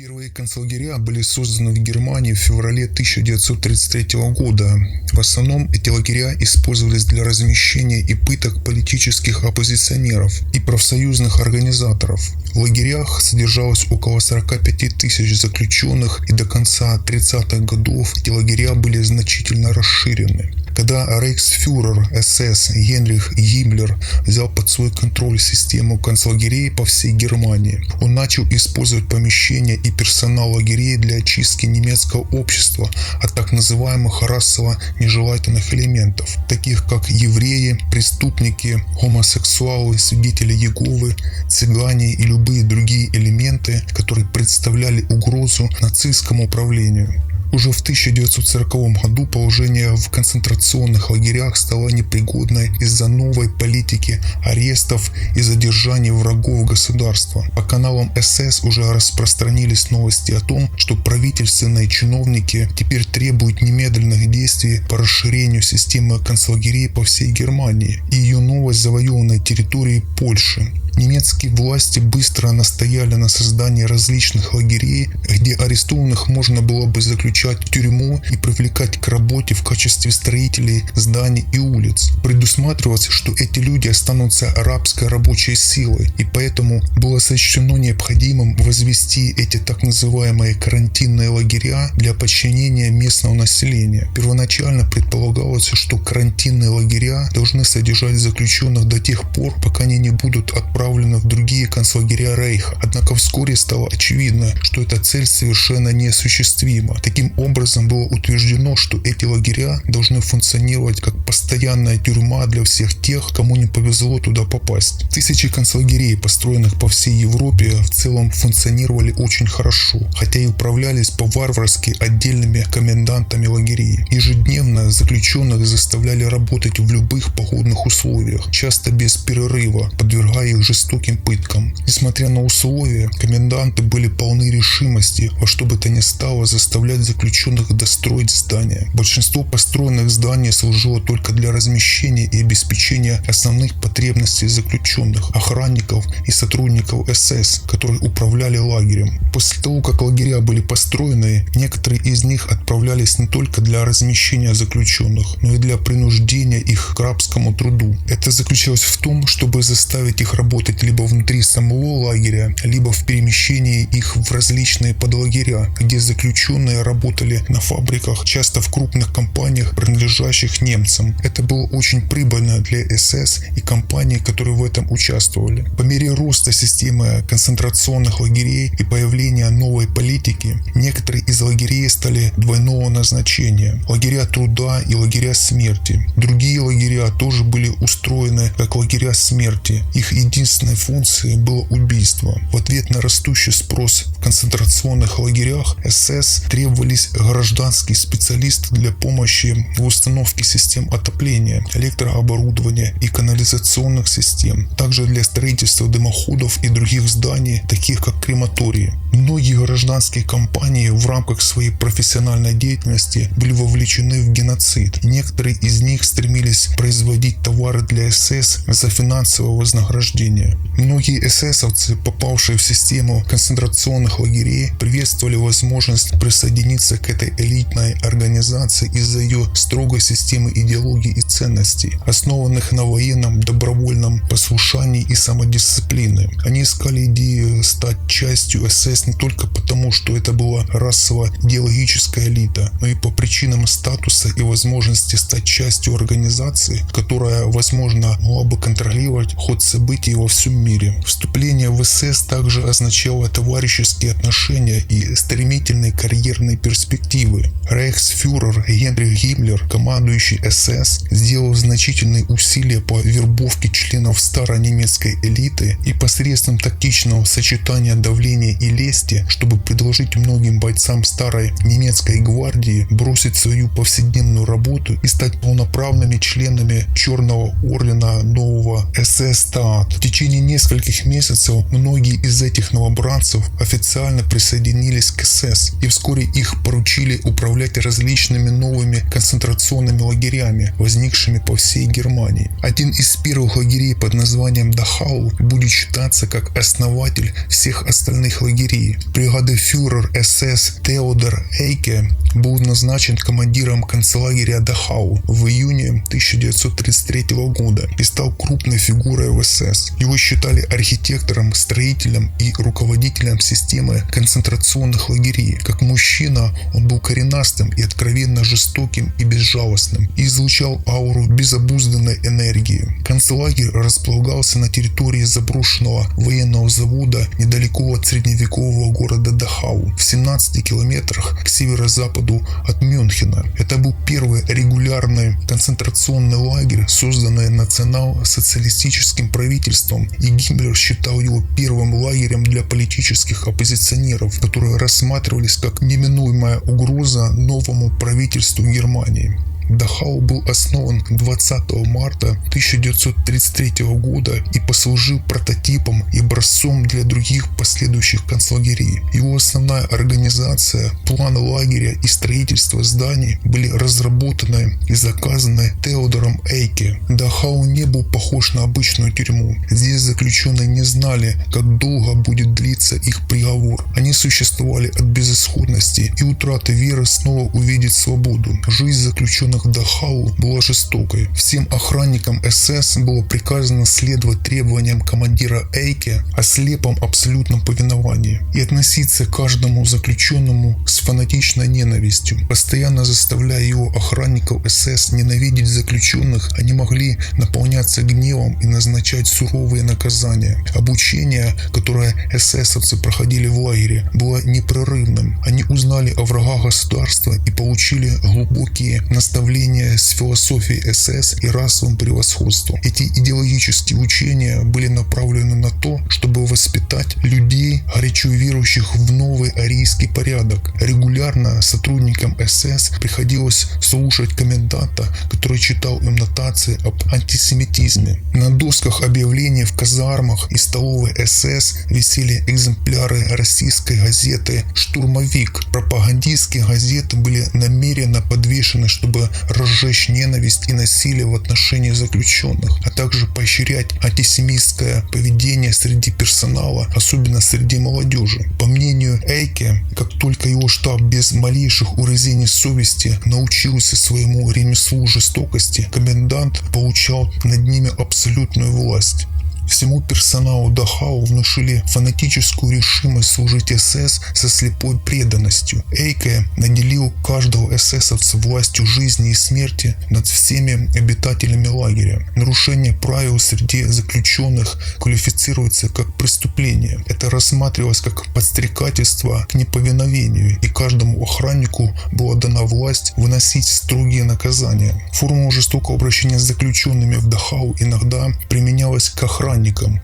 Первые концлагеря были созданы в Германии в феврале 1933 года. В основном эти лагеря использовались для размещения и пыток политических оппозиционеров и профсоюзных организаторов. В лагерях содержалось около 45 тысяч заключенных, и до конца 30-х годов эти лагеря были значительно расширены. Когда рейхсфюрер СС Генрих Гиммлер взял под свой контроль систему концлагерей по всей Германии, он начал использовать помещения и персонал лагерей для очистки немецкого общества от так называемых расово нежелательных элементов, таких как евреи, преступники, гомосексуалы, свидетели Иеговы, цыгане и любые другие элементы, которые представляли угрозу нацистскому управлению. Уже в 1940 году положение в концентрационных лагерях стало непригодной из-за новой политики арестов и задержаний врагов государства. По каналам СС уже распространились новости о том, что правительственные чиновники теперь требуют немедленных действий по расширению системы концлагерей по всей Германии и ее новой завоеванной территории Польши. Немецкие власти быстро настояли на создании различных лагерей, где арестованных можно было бы заключать в тюрьму и привлекать к работе в качестве строителей зданий и улиц. Предусматривалось, что эти люди останутся рабской рабочей силой, и поэтому было сочтено необходимым возвести эти так называемые карантинные лагеря для подчинения местного населения. Первоначально предполагалось, что карантинные лагеря должны содержать заключенных до тех пор, пока они не будут отправлены в другие концлагеря Рейха. Однако вскоре стало очевидно, что эта цель совершенно неосуществима. Таким образом было утверждено, что эти лагеря должны функционировать как постоянная тюрьма для всех тех, кому не повезло туда попасть. Тысячи концлагерей, построенных по всей Европе, в целом функционировали очень хорошо, хотя и управлялись по-варварски отдельными комендантами лагерей. Ежедневно заключенных заставляли работать в любых погодных условиях, часто без перерыва, подвергая их жестоким пыткам. Несмотря на условия, коменданты были полны решимости во что бы то ни стало заставлять заключенных достроить здания. Большинство построенных зданий служило только для размещения и обеспечения основных потребностей заключенных, охранников и сотрудников СС, которые управляли лагерем. После того, как лагеря были построены, некоторые из них отправлялись не только для размещения заключенных, но и для принуждения их к рабскому труду. Это заключалось в том, чтобы заставить их работать либо внутри самого лагеря, либо в перемещении их в различные подлагеря, где заключенные работали на фабриках, часто в крупных компаниях, принадлежащих немцам. Это было очень прибыльно для СС и компаний, которые в этом участвовали. По мере роста системы концентрационных лагерей и появления новой политики, некоторые из лагерей стали двойного назначения: лагеря труда и лагеря смерти. Другие лагеря тоже были устроены как лагеря смерти. Их единственной функцией было убийство. В ответ на растущий спрос в концентрационных лагерях СС требовались гражданские специалисты для помощи в установке систем отопления, электрооборудования и канализационных систем, также для строительства дымоходов и других зданий, таких как крематории. Многие гражданские компании в рамках своей профессиональной деятельности были вовлечены в геноцид. Некоторые из них стремились производить товары для СС за финансовое вознаграждение. Многие эсэсовцы, попавшие в систему концентрационных лагерей, приветствовали возможность присоединиться к этой элитной организации из-за ее строгой системы идеологии и ценностей, основанных на военном добровольном послушании и самодисциплины. Они искали идею стать частью СС не только потому, что это была расово-идеологическая элита, но и по причинам статуса и возможности стать частью организации, которая, возможно, могла бы контролировать ход событий во всем мире. Вступление в СС также означало товарищеские отношения и стремительные карьерные перспективы. Рейхсфюрер Генрих Гиммлер, командующий СС, сделал значительные усилия по вербовке членов старой немецкой элиты и посредством тактичного сочетания давления и лести, чтобы предложить многим бойцам старой немецкой гвардии бросить свою повседневную работу и стать полноправными членами Черного ордена нового СС-стат. В течение течение нескольких месяцев многие из этих новобранцев официально присоединились к СС, и вскоре их поручили управлять различными новыми концентрационными лагерями, возникшими по всей Германии. Один из первых лагерей под названием Дахау будет считаться как основатель всех остальных лагерей. Бригаденфюрер СС Теодор Эйке был назначен командиром концлагеря Дахау в июне 1933 года и стал крупной фигурой в СС. Его считали архитектором, строителем и руководителем системы концентрационных лагерей. Как мужчина он был коренастым и откровенно жестоким и безжалостным и излучал ауру безобузданной энергии. Концлагерь располагался на территории заброшенного военного завода недалеко от средневекового города Дахау, в 17 километрах к северо-западу от Мюнхена. Это был первый регулярный концентрационный лагерь, созданный национал-социалистическим правительством, и Гиммлер считал его первым лагерем для политических оппозиционеров, которые рассматривались как неминуемая угроза новому правительству Германии. Дахау был основан 20 марта 1933 года и послужил прототипом и образцом для других последующих концлагерей. Его основная организация, план лагеря и строительство зданий были разработаны и заказаны Теодором Эйке. Дахау не был похож на обычную тюрьму. Здесь заключенные не знали, как долго будет длиться их приговор. Они существовали от безысходности и утраты веры снова увидеть свободу. Жизнь заключенных в Дахау была жестокой. Всем охранникам СС было приказано следовать требованиям командира Эйке о слепом абсолютном повиновании и относиться к каждому заключенному с фанатичной ненавистью. Постоянно заставляя его охранников СС ненавидеть заключенных, они могли наполняться гневом и назначать суровые наказания. Обучение, которое эсэсовцы проходили в лагере, было непрерывным. Они узнали о врагах государства и получили глубокие наставления с философией СС и расовым превосходством. Эти идеологические учения были направлены на то, чтобы воспитать людей, горячо верующих в новый арийский порядок. Регулярно сотрудникам СС приходилось слушать коменданта, который читал им нотации об антисемитизме. На досках объявлений в казармах и столовой СС висели экземпляры российской газеты «Штурмовик». Пропагандистские газеты были намеренно подвешены, чтобы разжечь ненависть и насилие в отношении заключенных, а также поощрять антисемитское поведение среди персонала, особенно среди молодежи. По мнению Эйке, как только его штаб без малейших угрызений совести научился своему ремеслу жестокости, комендант получал над ними абсолютную власть. Всему персоналу Дахау внушили фанатическую решимость служить СС со слепой преданностью. Эйке наделил каждого эсэсовца властью жизни и смерти над всеми обитателями лагеря. Нарушение правил среди заключенных квалифицируется как преступление. Это рассматривалось как подстрекательство к неповиновению, и каждому охраннику была дана власть выносить строгие наказания. Формула жестокого обращения с заключенными в Дахау иногда применялась к охранникам,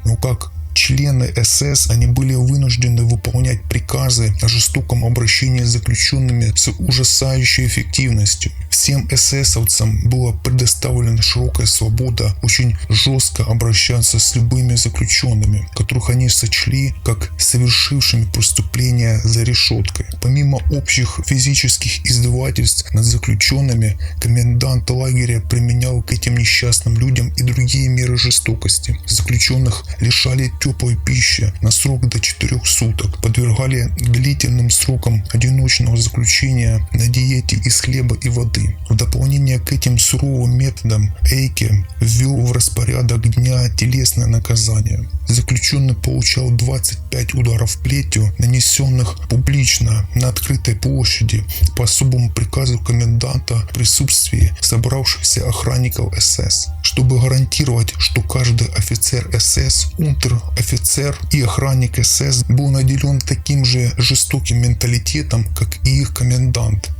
но как члены СС они были вынуждены выполнять приказы о жестоком обращении с заключенными с ужасающей эффективностью. Всем эсэсовцам была предоставлена широкая свобода очень жестко обращаться с любыми заключенными, которых они сочли как совершившими преступления за решеткой. Помимо общих физических издевательств над заключенными, комендант лагеря применял к этим несчастным людям и другие меры жестокости. Заключенных лишали теплой пищи на срок до 4 суток, подвергали длительным срокам одиночного заключения на диете из хлеба и воды. В дополнение к этим суровым методам Эйке ввел в распорядок дня телесное наказание. Заключенный получал 25 ударов плетью, нанесенных публично на открытой площади по особому приказу коменданта в присутствии собравшихся охранников СС. Чтобы гарантировать, что каждый офицер СС, унтер-офицер и охранник СС был наделен таким же жестоким менталитетом, как и их комендант,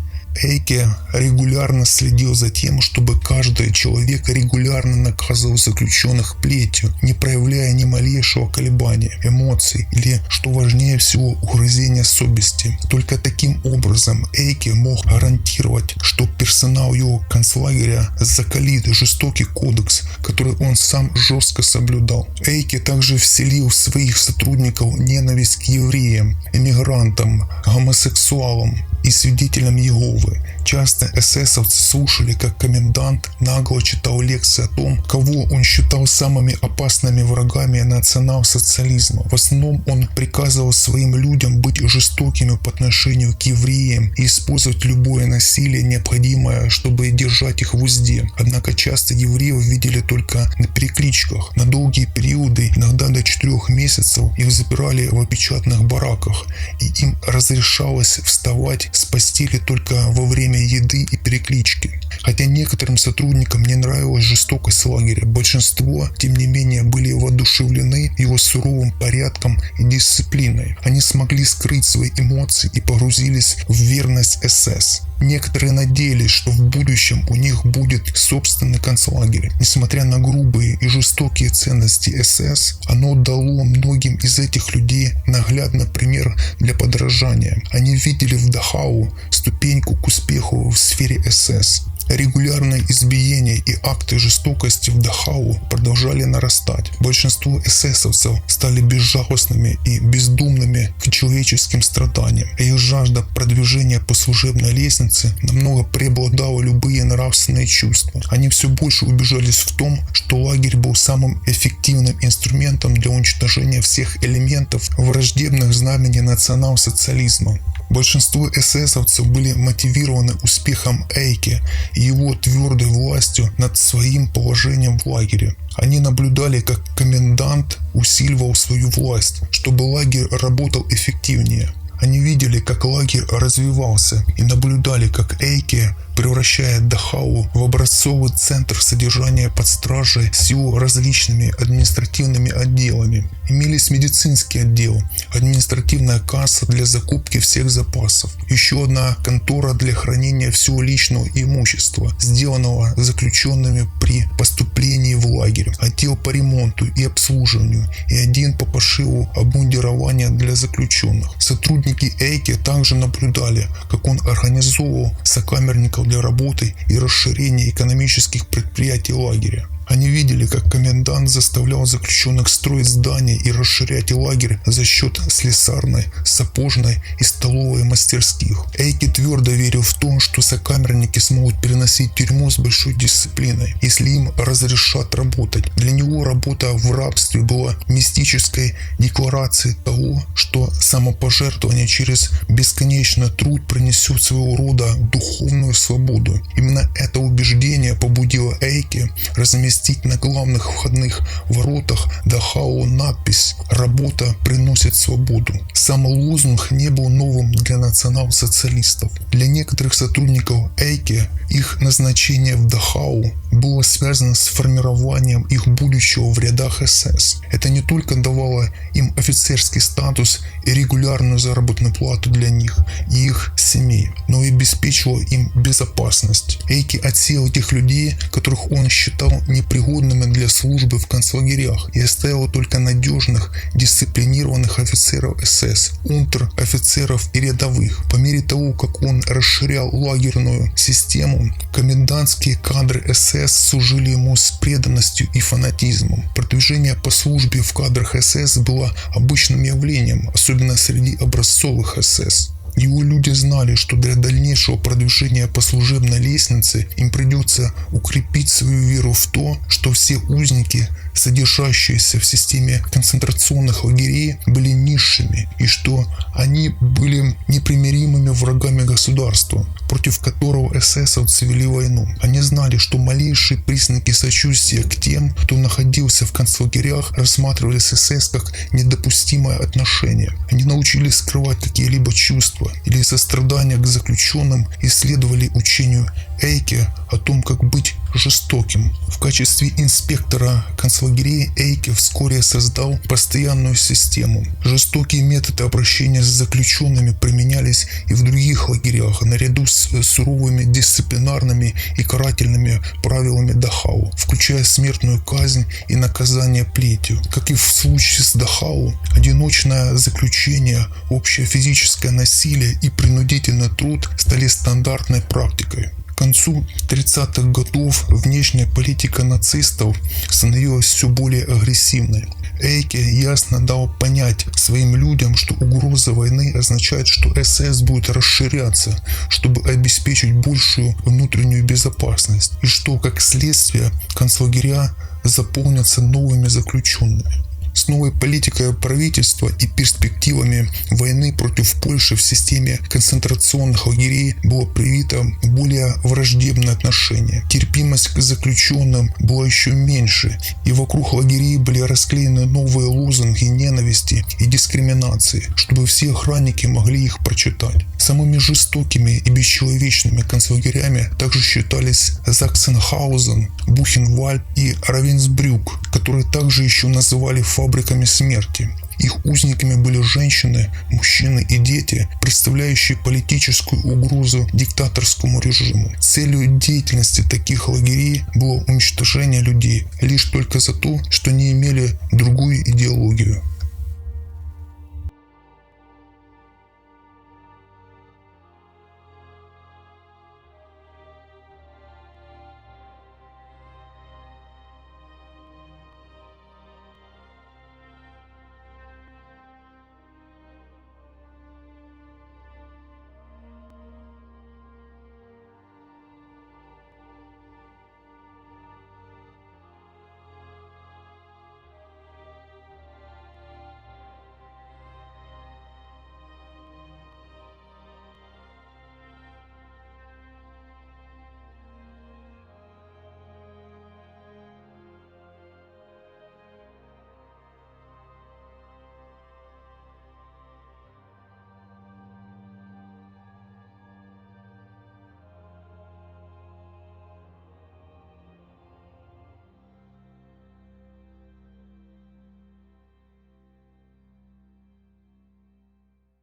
Эйке регулярно следил за тем, чтобы каждый человек регулярно наказывал заключенных плетью, не проявляя ни малейшего колебания, эмоций или, что важнее всего, угрызения совести. Только таким образом Эйке мог гарантировать, что персонал его концлагеря закалит жестокий кодекс, который он сам жестко соблюдал. Эйке также вселил в своих сотрудников ненависть к евреям, эмигрантам, гомосексуалам и свидетелям Иеговы. Часто эсэсовцы слушали, как комендант нагло читал лекции о том, кого он считал самыми опасными врагами национал-социализма. В основном он приказывал своим людям быть жестокими по отношению к евреям и использовать любое насилие, необходимое, чтобы держать их в узде. Однако часто евреев видели только на перекличках. На долгие периоды, иногда до 4 месяцев, их запирали в опечатанных бараках, и им разрешалось вставать с постели только во время еды и переклички. Хотя некоторым сотрудникам не нравилась жестокость лагеря, большинство, тем не менее, были воодушевлены его суровым порядком и дисциплиной. Они смогли скрыть свои эмоции и погрузились в верность СС. Некоторые надеялись, что в будущем у них будет собственный концлагерь. Несмотря на грубые и жестокие ценности СС, оно дало многим из этих людей наглядный пример для подражания. Они видели в Дахау ступеньку к успеху в сфере СС. Регулярные избиения и акты жестокости в Дахау продолжали нарастать. Большинство эсэсовцев стали безжалостными и бездумными к человеческим страданиям. Их жажда продвижения по служебной лестнице намного преобладала любые нравственные чувства. Они все больше убеждались в том, что лагерь был самым эффективным инструментом для уничтожения всех элементов, враждебных знамени национал-социализма. Большинство эсэсовцев были мотивированы успехом Эйке и его твердой властью над своим положением в лагере. Они наблюдали, как комендант усиливал свою власть, чтобы лагерь работал эффективнее. Они видели, как лагерь развивался, и наблюдали, как Эйке превращает Дахау в образцовый центр содержания под стражей с его различными административными отделами. Имелись медицинский отдел, административная касса для закупки всех запасов, еще одна контора для хранения всего личного имущества, сделанного заключенными при поступлении в лагерь, отдел по ремонту и обслуживанию и один по пошиву обмундирования для заключенных. Сотрудники Эйке также наблюдали, как он организовывал сокамерников для работы и расширения экономических предприятий лагеря. Они видели, как комендант заставлял заключенных строить здания и расширять лагерь за счет слесарной, сапожной и столовой мастерских. Эйке твердо верил в то, что сокамерники смогут переносить тюрьму с большой дисциплиной, если им разрешат работать. Для него работа в рабстве была мистической декларацией того, что самопожертвование через бесконечный труд принесет своего рода духовную свободу. Именно это убеждение побудило Эйке разместить на главных входных воротах Дахау надпись «Работа приносит свободу». Сам лозунг не был новым для национал-социалистов. Для некоторых сотрудников Эйке их назначение в Дахау было связано с формированием их будущего в рядах СС. Это не только давало им офицерский статус и регулярную заработную плату для них и их семей, но и обеспечивало им безопасность. Эйке отсеял этих людей, которых он считал непригодными для службы в концлагерях, и оставил только надежных, дисциплинированных офицеров СС, унтер-офицеров и рядовых. По мере того, как он расширял лагерную систему, комендантские кадры СС служили ему с преданностью и фанатизмом. Продвижение по службе в кадрах СС было обычным явлением, особенно среди образцовых СС. Его люди знали, что для дальнейшего продвижения по служебной лестнице им придется укрепить свою веру в то, что все узники, содержащиеся в системе концентрационных лагерей, были низшими, и что они были непримиримыми врагами государства, против которого эсэсовцы вели войну. Они знали, что малейшие признаки сочувствия к тем, кто находился в концлагерях, рассматривались СС как недопустимое отношение. Они научились скрывать какие-либо чувства или сострадания к заключенным и следовали учению Эйке о том, как быть жестоким. В качестве инспектора концлагерей Эйке вскоре создал постоянную систему. Жестокие методы обращения с заключенными применялись и в других лагерях, наряду с суровыми дисциплинарными и карательными правилами Дахау, включая смертную казнь и наказание плетью. Как и в случае с Дахау, одиночное заключение, общее физическое насилие и принудительный труд стали стандартной практикой. К концу 30-х годов внешняя политика нацистов становилась все более агрессивной. Эйке ясно дал понять своим людям, что угроза войны означает, что СС будет расширяться, чтобы обеспечить большую внутреннюю безопасность, и что, как следствие, концлагеря заполнятся новыми заключенными. С новой политикой правительства и перспективами войны против Польши в системе концентрационных лагерей было привито более враждебное отношение. Терпимость к заключенным была еще меньше, и вокруг лагерей были расклеены новые лозунги ненависти и дискриминации, чтобы все охранники могли их прочитать. Самыми жестокими и бесчеловечными концлагерями также считались Заксенхаузен, Бухенвальд и Равенсбрюк, которые также еще называли фабриками смерти. Их узниками были женщины, мужчины и дети, представляющие политическую угрозу диктаторскому режиму. Целью деятельности таких лагерей было уничтожение людей лишь только за то, что не имели другую идеологию.